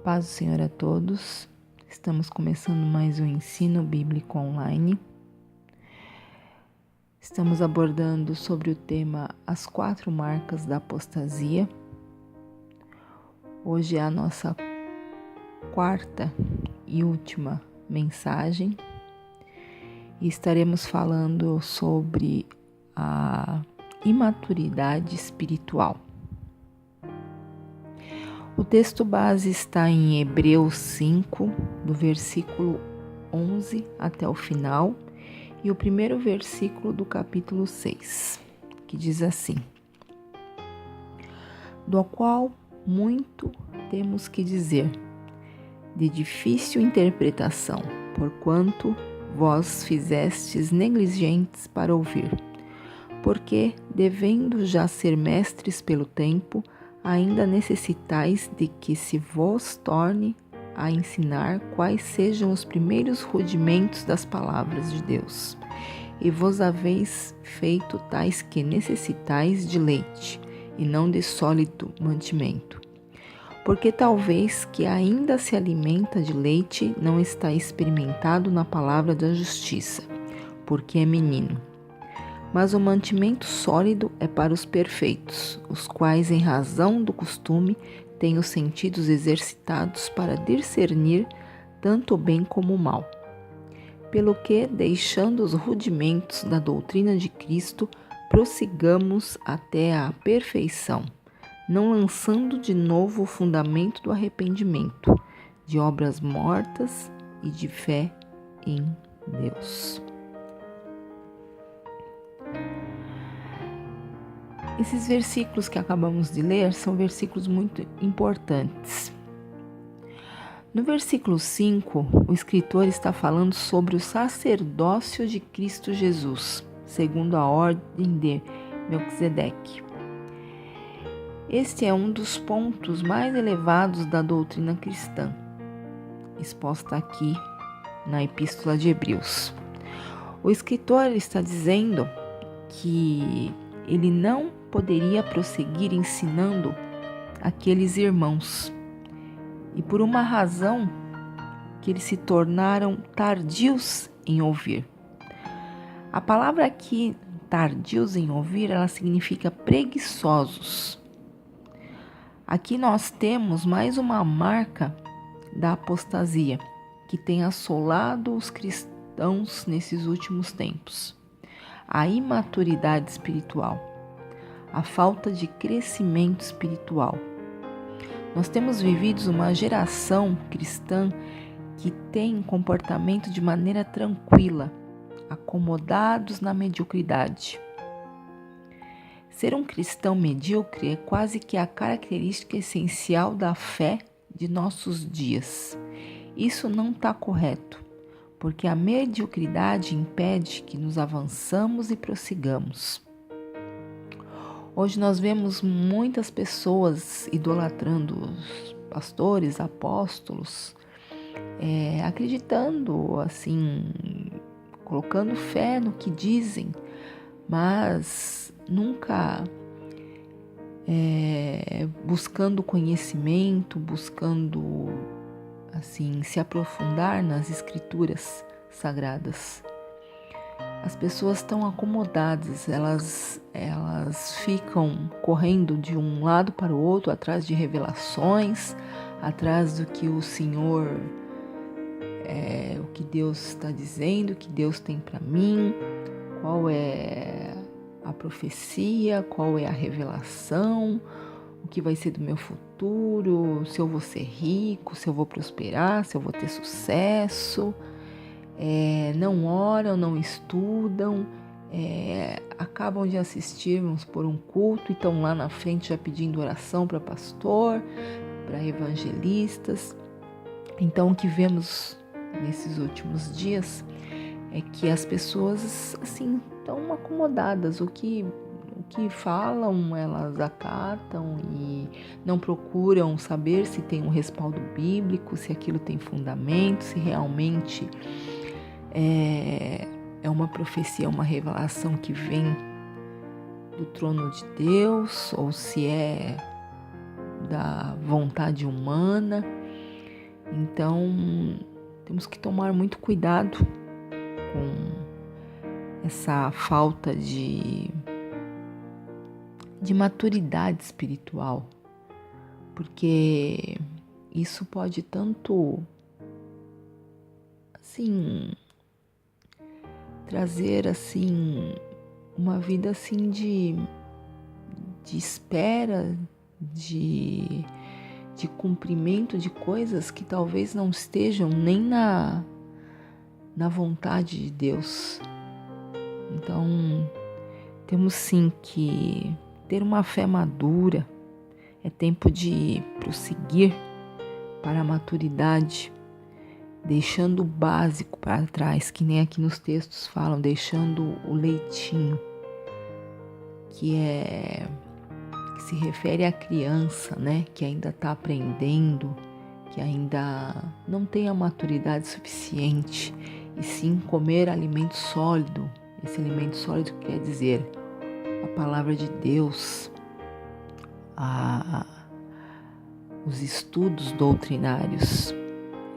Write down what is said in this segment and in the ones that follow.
Paz do Senhor a todos. Estamos começando mais um ensino bíblico online. Estamos abordando sobre o tema As 4 marcas da apostasia. Hoje é a nossa quarta e última mensagem e estaremos falando sobre a imaturidade espiritual. O texto base está em Hebreus 5, do versículo 11 até o final, e o primeiro versículo do capítulo 6, que diz assim: do qual muito temos que dizer, de difícil interpretação, porquanto vós fizestes negligentes para ouvir, porque, devendo já ser mestres pelo tempo, ainda necessitais de que se vos torne a ensinar quais sejam os primeiros rudimentos das palavras de Deus. E vos haveis feito tais que necessitais de leite, e não de sólido mantimento. Porque talvez que ainda se alimenta de leite não está experimentado na palavra da justiça, porque é menino. Mas o mantimento sólido é para os perfeitos, os quais, em razão do costume, têm os sentidos exercitados para discernir tanto o bem como o mal. Pelo que, deixando os rudimentos da doutrina de Cristo, prossigamos até à perfeição, não lançando de novo o fundamento do arrependimento, de obras mortas e de fé em Deus. Esses versículos que acabamos de ler são versículos muito importantes. No versículo 5, o escritor está falando sobre o sacerdócio de Cristo Jesus, segundo a ordem de Melquisedeque. Este é um dos pontos mais elevados da doutrina cristã, exposta aqui na Epístola de Hebreus. O escritor está dizendo que ele não poderia prosseguir ensinando aqueles irmãos, e por uma razão que eles se tornaram tardios em ouvir. A palavra aqui, tardios em ouvir, ela significa preguiçosos. Aqui nós temos mais uma marca da apostasia que tem assolado os cristãos nesses últimos tempos: a imaturidade espiritual, a falta de crescimento espiritual. Nós temos vivido uma geração cristã que tem comportamento de maneira tranquila, acomodados na mediocridade. Ser um cristão medíocre é quase que a característica essencial da fé de nossos dias. Isso não está correto, porque a mediocridade impede que nos avançamos e prossigamos. Hoje nós vemos muitas pessoas idolatrando os pastores, apóstolos, acreditando, assim, colocando fé no que dizem, mas nunca buscando conhecimento, buscando, assim, se aprofundar nas escrituras sagradas. As pessoas estão acomodadas, elas ficam correndo de um lado para o outro, atrás de revelações, atrás do que o Senhor, o que Deus está dizendo, o que Deus tem para mim, qual é a profecia, qual é a revelação, o que vai ser do meu futuro, se eu vou ser rico, se eu vou prosperar, se eu vou ter sucesso. Não oram, não estudam, acabam de assistir, vamos por um culto e estão lá na frente já pedindo oração para pastor, para evangelistas. Então o que vemos nesses últimos dias é que as pessoas, assim, estão acomodadas, o que falam elas acatam e não procuram saber se tem um respaldo bíblico, se aquilo tem fundamento, se realmente é uma profecia, uma revelação que vem do trono de Deus ou se é da vontade humana. Então, temos que tomar muito cuidado com essa falta de maturidade espiritual, porque isso pode tanto, assim, trazer, assim, uma vida, assim, de espera, de cumprimento de coisas que talvez não estejam nem na vontade de Deus. Então, temos sim que ter uma fé madura. É tempo de prosseguir para a maturidade, deixando o básico para trás, que nem aqui nos textos falam, deixando o leitinho, que se refere à criança, né, que ainda está aprendendo, que ainda não tem a maturidade suficiente, e sim comer alimento sólido. Esse alimento sólido quer dizer a palavra de Deus, os estudos doutrinários.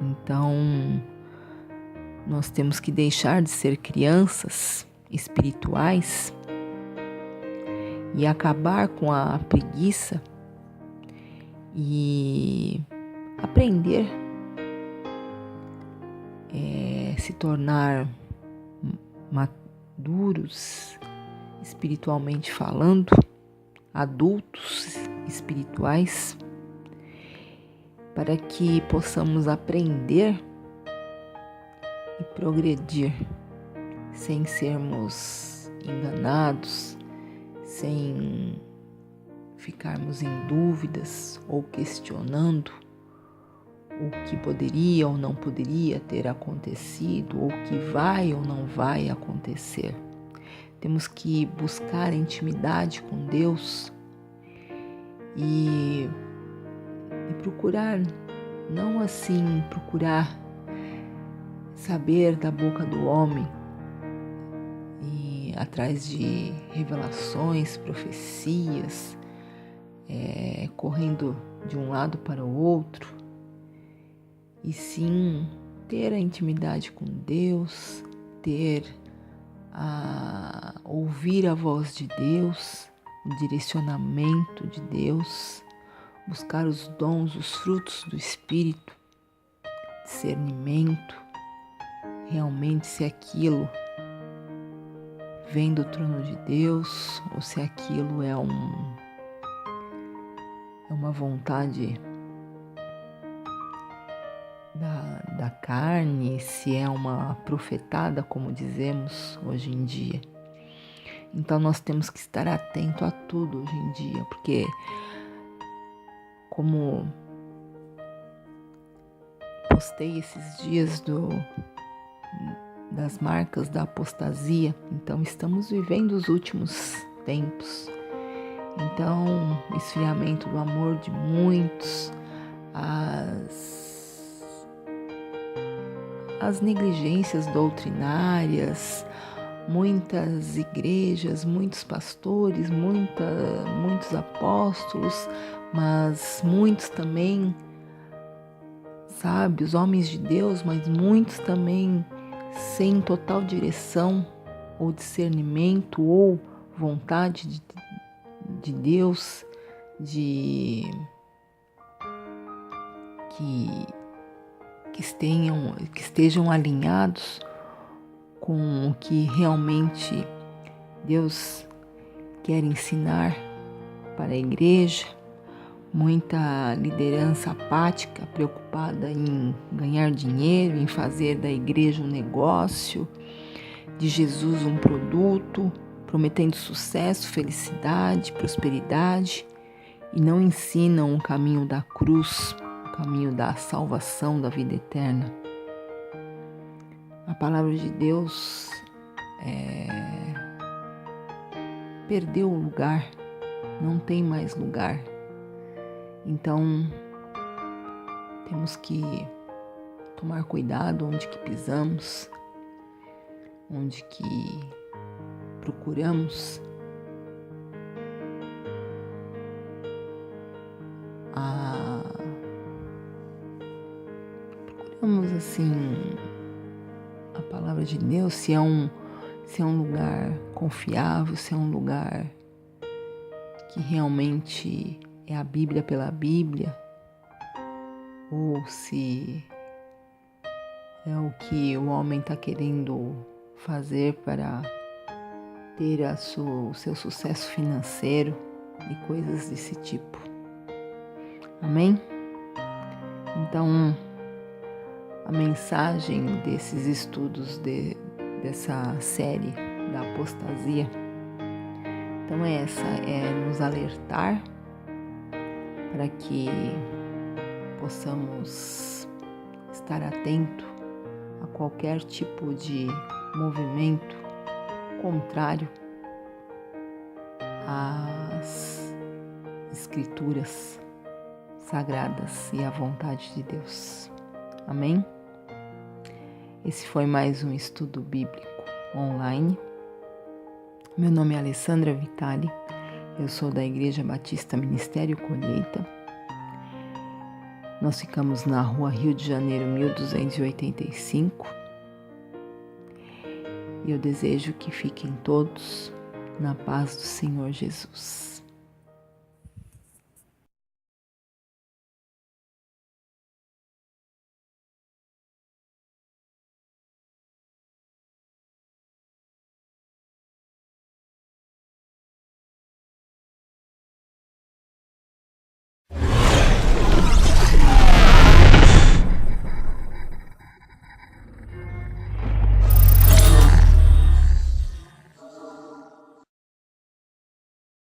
Então, nós temos que deixar de ser crianças espirituais e acabar com a preguiça e aprender, se tornar maduros espiritualmente falando, adultos espirituais, para que possamos aprender e progredir sem sermos enganados, sem ficarmos em dúvidas ou questionando o que poderia ou não poderia ter acontecido, ou o que vai ou não vai acontecer. Temos que buscar a intimidade com Deus e procurar, não assim procurar saber da boca do homem e atrás de revelações, profecias, correndo de um lado para o outro, e sim ter a intimidade com Deus, ouvir a voz de Deus, o direcionamento de Deus, buscar os dons, os frutos do Espírito, discernimento, realmente se aquilo vem do trono de Deus ou se aquilo é uma vontade da carne, se é uma profetada, como dizemos hoje em dia. Então nós temos que estar atento a tudo hoje em dia, porque como postei esses dias das marcas da apostasia, então estamos vivendo os últimos tempos. Então, esfriamento do amor de muitos, as negligências doutrinárias, muitas igrejas, muitos pastores, muitos apóstolos, mas muitos também sábios, homens de Deus, mas muitos também sem total direção ou discernimento ou vontade de Deus, que estejam alinhados com o que realmente Deus quer ensinar para a igreja. Muita liderança apática, preocupada em ganhar dinheiro, em fazer da igreja um negócio, de Jesus um produto, prometendo sucesso, felicidade, prosperidade, e não ensinam o caminho da cruz, o caminho da salvação, da vida eterna. A palavra de Deus perdeu o lugar, não tem mais lugar. Então, temos que tomar cuidado onde que pisamos, onde que procuramos assim a palavra de Deus, se é um lugar confiável, se é um lugar que realmente é a Bíblia pela Bíblia, ou se é o que o homem está querendo fazer para ter o seu sucesso financeiro e coisas desse tipo. Amém? Então, a mensagem desses estudos dessa série da apostasia, então é nos alertar para que possamos estar atento a qualquer tipo de movimento contrário às Escrituras sagradas e à vontade de Deus. Amém? Esse foi mais um estudo bíblico online. Meu nome é Alessandra Vitali, eu sou da Igreja Batista Ministério Colheita. Nós ficamos na Rua Rio de Janeiro, 1285. E eu desejo que fiquem todos na paz do Senhor Jesus.